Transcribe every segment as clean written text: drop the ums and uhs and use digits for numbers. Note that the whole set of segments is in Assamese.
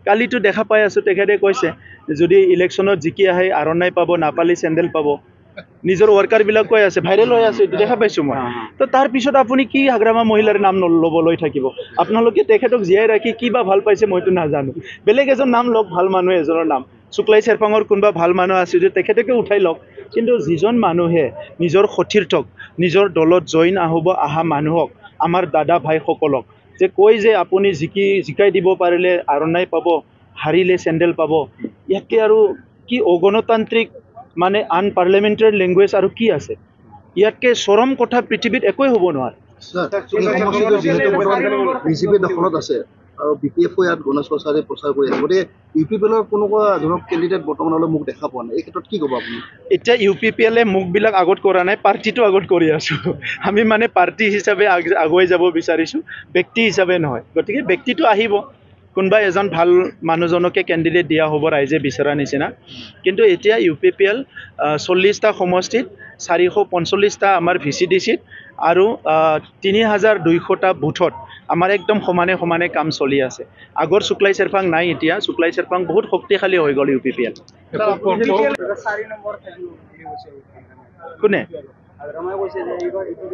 কালিতো দেখা পাই আছোঁ তেখেতে কৈছে যদি ইলেকশ্যনত জিকি আহে আৰণাই পাব নাপালি চেণ্ডেল পাব নিজৰ ৱৰ্কাৰবিলাক কৈ আছে ভাইৰেল হৈ আছে দেখা পাইছোঁ মই তো তাৰপিছত আপুনি কি হাগ্ৰামা মহিলাৰ নাম ল'বলৈ থাকিব আপোনালোকে তেখেতক জীয়াই ৰাখি কিবা ভাল পাইছে মইতো নাজানো বেলেগ এজন নাম লওক ভাল মানুহ এজনৰ নাম শুক্লাই চেৰপাঙৰ কোনোবা ভাল মানুহ আছে যে তেখেতকে উঠাই লওক কিন্তু যিজন মানুহে নিজৰ সতীৰ্থক নিজৰ দলত জইন অহা মানুহক আমাৰ দাদা ভাইসকলক যে কয় যে আপুনি জিকাই দিব পাৰিলে আৰণাই পাব হাৰিলে চেণ্ডেল পাব ইয়াতকৈ আৰু কি অগণতান্ত্ৰিক মানে আনপাৰ্লিয়ামেণ্টাৰী লেংগুৱেজ আৰু কি আছে ইয়াতকৈ চৰম কথা পৃথিৱীত একোৱেই হ'ব নোৱাৰে বিজেপি দখলত আছে আৰু BPF ইয়াত গণেশ প্ৰসাদে প্ৰচাৰ কৰি আছে গতিকে UPPL কোনোবা ধৰক কেণ্ডিডেট বৰ্তমানলৈ মোক দেখা পোৱা নাই এই ক্ষেত্ৰত কি ক'ব আপুনি এতিয়া UPPL মুখবিলাক আগত কৰা নাই পাৰ্টিটো আগত কৰি আছোঁ আমি মানে পাৰ্টি হিচাপে আগুৱাই যাব বিচাৰিছোঁ ব্যক্তি হিচাপে নহয় গতিকে ব্যক্তিটো আহিব কোনোবা এজন ভাল মানুহজনকে কেণ্ডিডেট দিয়া হ'ব ৰাইজে বিচৰা নিচিনা কিন্তু এতিয়া UPPL 40টা সমষ্টিত 445টা আমাৰ VCDCত আৰু 3200টা বুথত আমাৰ একদম সমানে কাম চলি আছে আগৰ শুক্লাই চেৰপাং নাই এতিয়া শুক্লাই চেৰপাং বহুত শক্তিশালী হৈ গ'ল UPPL কোনে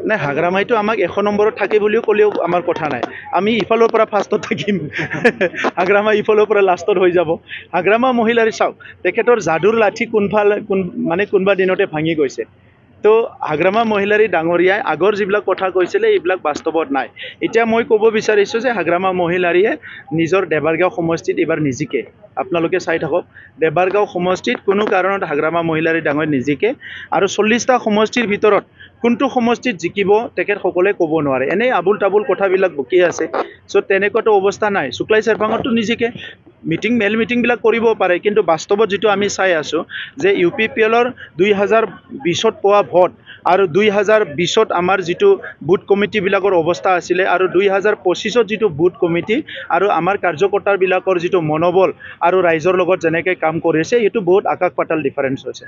নাই হাগ্ৰামাইটো আমাক 100 নম্বৰত থাকে বুলিও ক'লেও আমাৰ কথা নাই আমি ইফালৰ পৰা ফাৰ্ষ্টত থাকিম হাগ্ৰামা ইফালৰ পৰা লাষ্টত হৈ যাব হাগ্ৰামা মহিলাৰ চাওক তেখেতৰ যাদুৰ লাঠি কোনোবা দিনতে ভাঙি গৈছে তো হাগ্ৰামা মহিলাৰী ডাঙৰীয়াই আগৰ যিবিলাক কথা কৈছিলে এইবিলাক বাস্তৱত নাই এতিয়া মই ক'ব বিচাৰিছোঁ যে হাগ্ৰামা মহিলাৰীয়ে নিজৰ দেবাৰগাঁও সমষ্টিত এইবাৰ নিজিকে আপোনালোকে চাই থাকক দেবাৰগাঁও সমষ্টিত কোনো কাৰণত হাগ্ৰামা মহিলাৰী ডাঙৰীয়া নিজিকে আৰু 40টা সমষ্টিৰ ভিতৰত কোনটো সমষ্টিত জিকিব তেখেতসকলে ক'ব নোৱাৰে এনেই আবুল তাবুল কথাবিলাক বকি আছে চ' তেনেকুৱাটো অৱস্থা নাই শুক্লাই চেৰপাঙতো নিজিকে মেল মিটিংবিলাক কৰিব পাৰে কিন্তু বাস্তৱত যিটো আমি চাই আছোঁ যে UPPLৰ 2020ত পোৱা ভোট আৰু 2020ত আমাৰ যিটো বুথ কমিটিবিলাকৰ অৱস্থা আছিলে আৰু 2025ত যিটো বুথ কমিটি আৰু আমাৰ কাৰ্যকৰ্তাবিলাকৰ যিটো মনোবল আৰু ৰাইজৰ লগত যেনেকৈ কাম কৰিছে এইটো বহুত আকাশ পাতাল ডিফাৰেঞ্চ হৈছে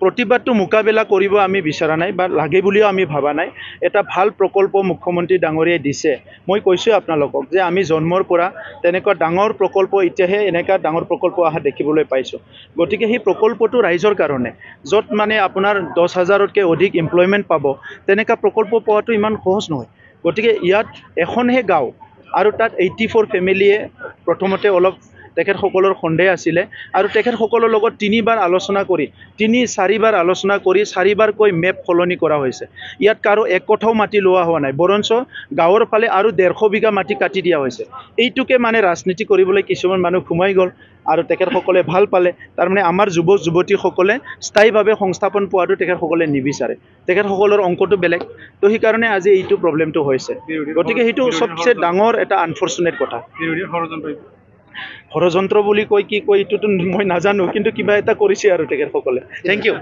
প্ৰতিবাদটো মোকাবিলা কৰিব আমি বিচৰা নাই বা লাগে বুলিও আমি ভাবা নাই এটা ভাল প্ৰকল্প মুখ্যমন্ত্ৰী ডাঙৰীয়াই দিছে মই কৈছোঁ আপোনালোকক যে আমি জন্মৰ পৰা তেনেকুৱা ডাঙৰ প্ৰকল্প এতিয়াহে এনেকুৱা ডাঙৰ প্ৰকল্প অহা দেখিবলৈ পাইছোঁ গতিকে সেই প্ৰকল্পটো ৰাইজৰ কাৰণে য'ত মানে আপোনাৰ 10,000তকৈ অধিক এমপ্লয়মেণ্ট পাব তেনেকুৱা প্ৰকল্প পোৱাটো ইমান সহজ নহয় গতিকে ইয়াত এখনহে গাঁও আৰু তাত 84 ফেমিলিয়ে প্ৰথমতে অলপ তেখেতসকলৰ সন্দেহ আছিলে আৰু তেখেতসকলৰ লগত 3বাৰ আলোচনা কৰি 4বাৰ আলোচনা কৰি 4বাৰকৈ মেপ সলনি কৰা হৈছে ইয়াত কাৰো এক কথাও মাটি লোৱা হোৱা নাই বৰঞ্চ গাঁৱৰ ফালে আৰু 150 বিঘা মাটি কাটি দিয়া হৈছে এইটোকে মানে ৰাজনীতি কৰিবলৈ কিছুমান মানুহ সোমাই গ'ল আৰু তেখেতসকলে ভাল পালে তাৰমানে আমাৰ যুৱক যুৱতীসকলে স্থায়ীভাৱে সংস্থাপন পোৱাটো তেখেতসকলে নিবিচাৰে তেখেতসকলৰ অংকটো বেলেগ তো সেইকাৰণে আজি এইটো প্ৰব্লেমটো হৈছে গতিকে সেইটো সবচে ডাঙৰ এটা আনফৰ্চুনেট কথা ষড়যন্ত্ৰ বুলি কয় কি কয় এইটোতো মই নাজানো কিন্তু কিবা এটা কৰিছে আৰু তেখেতসকলে থেংক ইউ